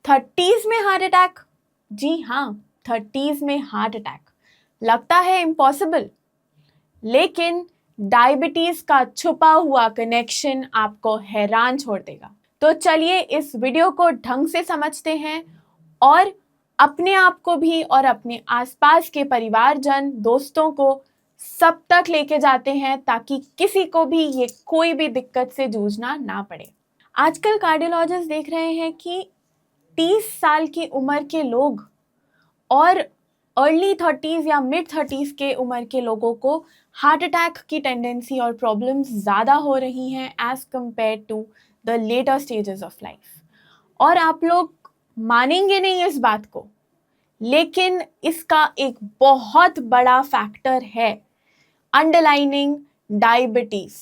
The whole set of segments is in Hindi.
30s में हार्ट अटैक? जी हाँ, 30s में हार्ट अटैक लगता है इम्पॉसिबल, लेकिन डायबिटीज का छुपा हुआ कनेक्शन आपको हैरान छोड़ देगा। तो चलिए इस वीडियो को ढंग से समझते हैं और अपने आप को भी और अपने आसपास के परिवारजन, दोस्तों को सब तक लेके जाते हैं ताकि किसी को भी ये कोई भी दिक्कत से जूझना ना पड़े। आजकल कार्डियोलॉजिस्ट देख रहे हैं कि 30 साल की उम्र के लोग और अर्ली 30s या मिड 30s के उम्र के लोगों को हार्ट अटैक की टेंडेंसी और प्रॉब्लम्स ज़्यादा हो रही हैं as compare to the later stages of life. और आप लोग मानेंगे नहीं इस बात को, लेकिन इसका एक बहुत बड़ा फैक्टर है अंडरलाइनिंग डायबिटीज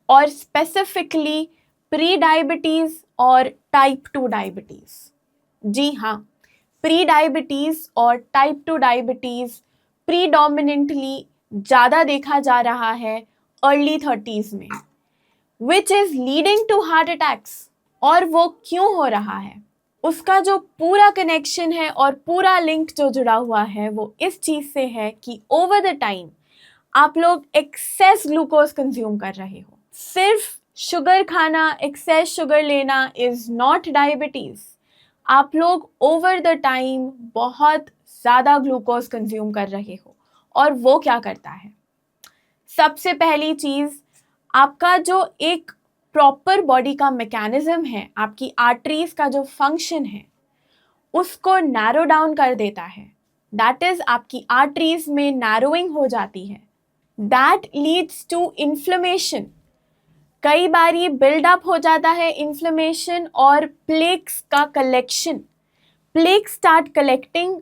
और स्पेसिफिकली प्री डायबिटीज और टाइप 2 डायबिटीज। जी हाँ, प्री डायबिटीज और टाइप 2 डायबिटीज प्रीडोमिनेंटली ज़्यादा देखा जा रहा है अर्ली 30s में, which is leading to heart attacks. और वो क्यों हो रहा है, उसका जो पूरा कनेक्शन है और पूरा लिंक जो जुड़ा हुआ है वो इस चीज़ से है कि ओवर द टाइम आप लोग एक्सेस ग्लूकोज कंज्यूम कर रहे हो। सिर्फ शुगर खाना, एक्सेस शुगर लेना इज नॉट डायबिटीज। आप लोग ओवर द टाइम बहुत ज़्यादा ग्लूकोज कंज्यूम कर रहे हो। और वो क्या करता है, सबसे पहली चीज़, आपका जो एक प्रॉपर बॉडी का मैकेनिज्म है, आपकी आर्टरीज का जो फंक्शन है उसको नैरो डाउन कर देता है। दैट इज आपकी आर्टरीज में नैरोइंग हो जाती है। That leads to inflammation. कई बार ये बिल्डअप हो जाता है इन्फ्लेमेशन और प्लेक्स का collection. Plaques start collecting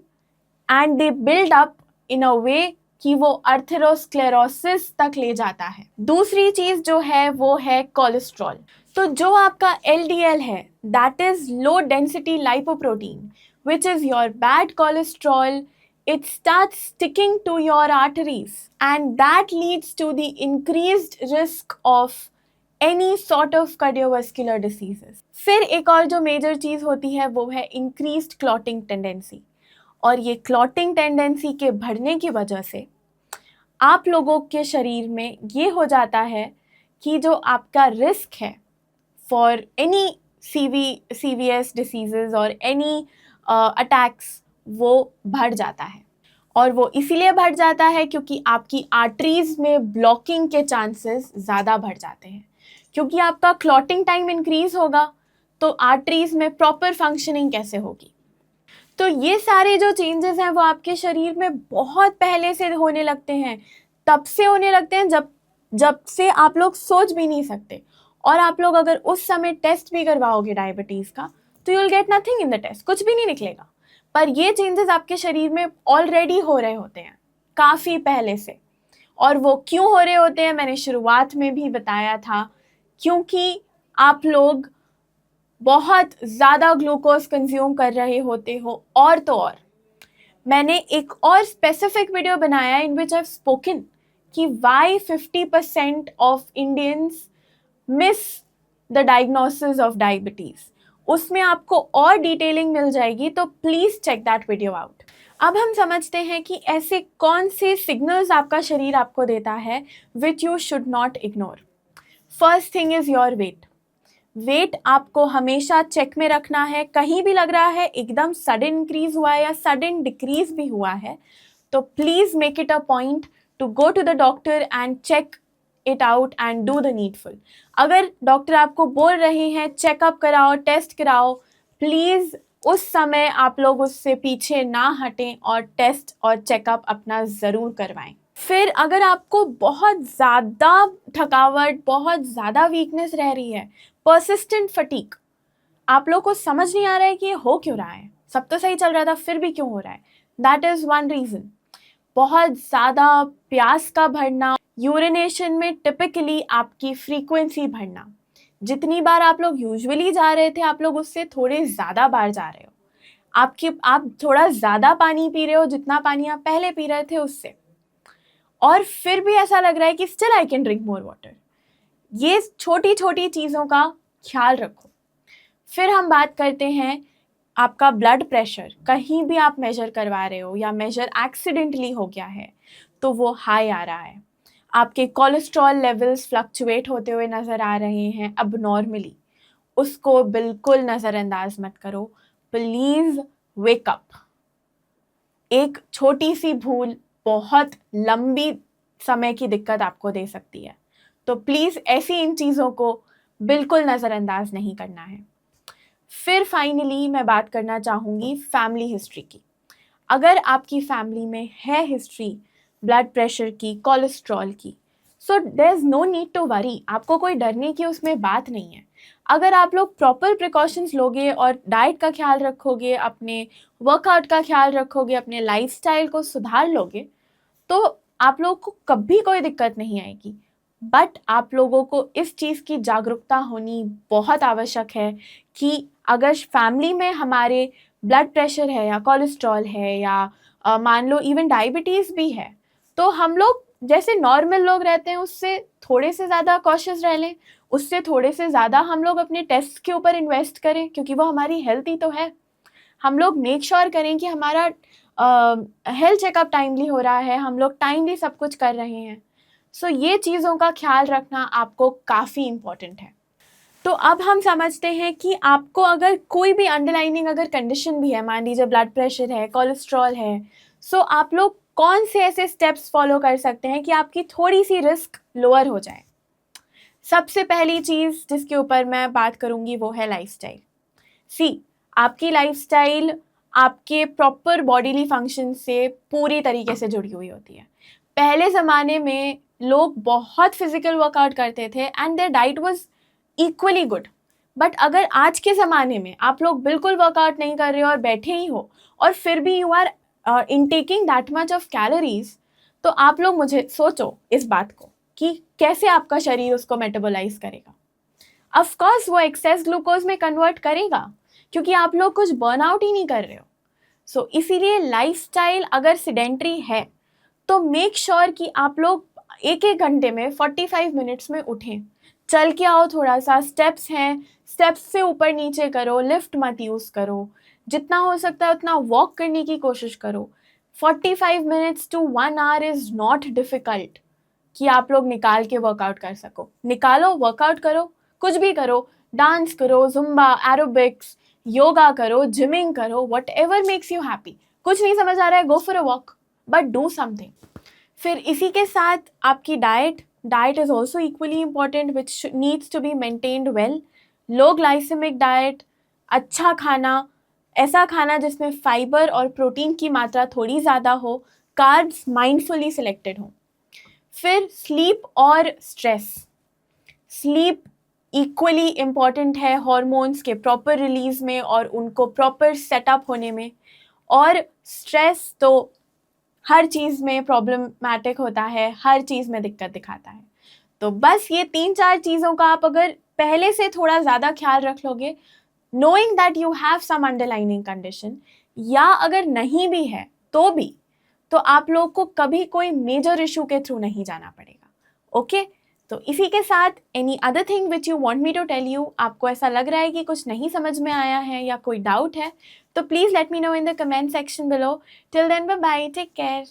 and they build up in a way कि वो अर्थेरोस्क्लेरोसिस तक ले जाता है। दूसरी चीज जो है वो है कोलेस्ट्रॉल। तो जो आपका LDL है, that is low density lipoprotein, which is your bad cholesterol. It starts sticking to your arteries and that leads to the increased risk of any sort of cardiovascular diseases. फिर एक और जो मेजर चीज़ होती है वो है increased clotting tendency। और ये क्लॉटिंग टेंडेंसी के बढ़ने की वजह से आप लोगों के शरीर में ये हो जाता है कि जो आपका रिस्क है फॉर एनी CVS डिसीजेज और एनी अटैक्स वो बढ़ जाता है। और वो इसीलिए बढ़ जाता है क्योंकि आपकी आर्टरीज में ब्लॉकिंग के चांसेस ज़्यादा बढ़ जाते हैं। क्योंकि आपका क्लॉटिंग टाइम इंक्रीज होगा तो आर्टरीज में प्रॉपर फंक्शनिंग कैसे होगी। तो ये सारे जो चेंजेस हैं वो आपके शरीर में बहुत पहले से होने लगते हैं, तब से होने लगते हैं जब से आप लोग सोच भी नहीं सकते। और आप लोग अगर उस समय टेस्ट भी करवाओगे डायबिटीज़ का तो you will get nothing in the test, कुछ भी नहीं निकलेगा। पर ये चेंजेस आपके शरीर में ऑलरेडी हो रहे होते हैं काफ़ी पहले से। और वो क्यों हो रहे होते हैं मैंने शुरुआत में भी बताया था, क्योंकि आप लोग बहुत ज़्यादा ग्लूकोज कंज्यूम कर रहे होते हो। और तो और मैंने एक और स्पेसिफिक वीडियो बनाया in which I have spoken कि why 50% of Indians miss the diagnosis of diabetes. उसमें आपको और डिटेलिंग मिल जाएगी, तो please check that video out. अब हम समझते हैं कि ऐसे कौन से सिग्नल्स आपका शरीर आपको देता है which you should not ignore. First thing is your weight. Weight आपको हमेशा चेक में रखना है। कहीं भी लग रहा है एकदम सडन इंक्रीज हुआ है या सडन डिक्रीज भी हुआ है तो please make it a point to go to the doctor and check it out and do the needful. अगर डॉक्टर आपको बोल रहे हैं चेकअप कराओ, टेस्ट कराओ, प्लीज़ उस समय आप लोग उससे पीछे ना हटें और टेस्ट और चेकअप अपना ज़रूर करवाएं। फिर अगर आपको बहुत ज़्यादा थकावट, बहुत ज़्यादा वीकनेस रह रही है, पर्सिस्टेंट फटीग, आप लोग को समझ नहीं आ रहा है कि ये हो क्यों रहा है, सब तो सही चल रहा था फिर भी क्यों हो रहा है, दैट इज़ वन रीज़न। बहुत ज़्यादा प्यास का बढ़ना, यूरिनेशन में टिपिकली आपकी फ्रीक्वेंसी बढ़ना, जितनी बार आप लोग यूजुअली जा रहे थे आप लोग उससे थोड़े ज़्यादा बार जा रहे हो। आप थोड़ा ज़्यादा पानी पी रहे हो जितना पानी आप पहले पी रहे थे उससे, और फिर भी ऐसा लग रहा है कि still I can drink more water. ये छोटी छोटी चीज़ों का ख्याल रखो। फिर हम बात करते हैं आपका ब्लड प्रेशर कहीं भी आप मेजर करवा रहे हो या मेजर एक्सीडेंटली हो गया है तो वो हाई आ रहा है, आपके कोलेस्ट्रॉल लेवल्स फ्लक्चुएट होते हुए नज़र आ रहे हैं अबनॉर्मली, उसको बिल्कुल नज़रअंदाज मत करो। Please wake up. एक छोटी सी भूल बहुत लंबी समय की दिक्कत आपको दे सकती है, तो प्लीज़ ऐसी इन चीज़ों को बिल्कुल नज़रअंदाज नहीं करना है। फिर फाइनली मैं बात करना चाहूँगी फैमिली हिस्ट्री की। अगर आपकी फैमिली में है हिस्ट्री ब्लड प्रेशर की, कोलेस्ट्रॉल की, so there is no need to worry, आपको कोई डरने की उसमें बात नहीं है। अगर आप लोग प्रॉपर प्रिकॉशंस लोगे और डाइट का ख्याल रखोगे, अपने वर्कआउट का ख्याल रखोगे, अपने लाइफस्टाइल को सुधार लोगे, तो आप लोगों को कभी कोई दिक्कत नहीं आएगी। बट आप लोगों को इस चीज़ की जागरूकता होनी बहुत आवश्यक है कि अगर फैमिली में हमारे ब्लड प्रेशर है या कोलेस्ट्रॉल है या मान लो इवन डायबिटीज़ भी है, तो हम लोग जैसे नॉर्मल लोग रहते हैं उससे थोड़े से ज़्यादा कॉशियस रह लें, उससे थोड़े से ज़्यादा हम लोग अपने टेस्ट के ऊपर इन्वेस्ट करें, क्योंकि वो हमारी हेल्थ ही तो है। हम लोग मेक श्योर करें कि हमारा हेल्थ चेकअप टाइमली हो रहा है, हम लोग टाइमली सब कुछ कर रहे हैं। सो ये चीज़ों का ख्याल रखना आपको काफ़ी इम्पोर्टेंट है। तो अब हम समझते हैं कि आपको अगर कोई भी अंडरलाइनिंग अगर कंडीशन भी है, मान लीजिए ब्लड प्रेशर है, कोलेस्ट्रॉल है, सो आप लोग कौन से ऐसे स्टेप्स फॉलो कर सकते हैं कि आपकी थोड़ी सी रिस्क लोअर हो जाए। सबसे पहली चीज़ जिसके ऊपर मैं बात करूँगी वो है लाइफस्टाइल। सी, आपकी लाइफस्टाइल आपके प्रॉपर बॉडीली फंक्शन से पूरी तरीके से जुड़ी हुई होती है। पहले ज़माने में लोग बहुत फिजिकल वर्कआउट करते थे and their diet was equally good. But अगर आज के ज़माने में आप लोग बिल्कुल वर्कआउट नहीं कर रहे हो और बैठे ही हो और फिर भी you are intaking that much of calories, तो आप लोग मुझे सोचो इस बात को कि कैसे आपका शरीर उसको मेटाबोलाइज करेगा। ऑफ कोर्स वो एक्सेस ग्लूकोज में कन्वर्ट करेगा, क्योंकि आप लोग कुछ बर्नआउट ही नहीं कर रहे हो। सो इसीलिए लाइफस्टाइल अगर सिडेंट्री है तो मेक श्योर कि आप लोग एक एक घंटे में 45 मिनट्स में उठें, चल के आओ, थोड़ा सा स्टेप्स हैं, स्टेप्स से ऊपर नीचे करो, लिफ्ट मत यूज़ करो, जितना हो सकता है उतना वॉक करने की कोशिश करो। 45 minutes to 1 hour is not difficult कि आप लोग निकाल के वर्कआउट कर सको। निकालो, वर्कआउट करो, कुछ भी करो, डांस करो, जुम्बा, एरोबिक्स, योगा करो, जिमिंग करो, whatever makes you happy. कुछ नहीं समझ आ रहा है, go for a walk, but do something. फिर इसी के साथ आपकी diet is also equally important which needs to be maintained well. Low glycemic diet, अच्छा खाना, ऐसा खाना जिसमें फाइबर और प्रोटीन की मात्रा थोड़ी ज़्यादा हो, कार्ब्स माइंडफुली सिलेक्टेड हो। फिर स्लीप और स्ट्रेस। स्लीप इक्वली इम्पॉर्टेंट है हॉर्मोन्स के प्रॉपर रिलीज में और उनको प्रॉपर सेटअप होने में। और स्ट्रेस तो हर चीज़ में प्रॉब्लमैटिक होता है, हर चीज़ में दिक्कत दिखाता है। तो बस ये 3-4 चीज़ों का आप अगर पहले से थोड़ा ज़्यादा ख्याल रख लोगे, knowing that you have some underlining condition, या अगर नहीं भी है तो भी, तो आप लोग को कभी कोई मेजर इशू के थ्रू नहीं जाना पड़ेगा। ओके, तो इसी के साथ any other thing which you want me to tell you, आपको ऐसा लग रहा है कि कुछ नहीं समझ में आया है या कोई डाउट है, तो please let me know in the comment section below. Till then, bye bye, take care.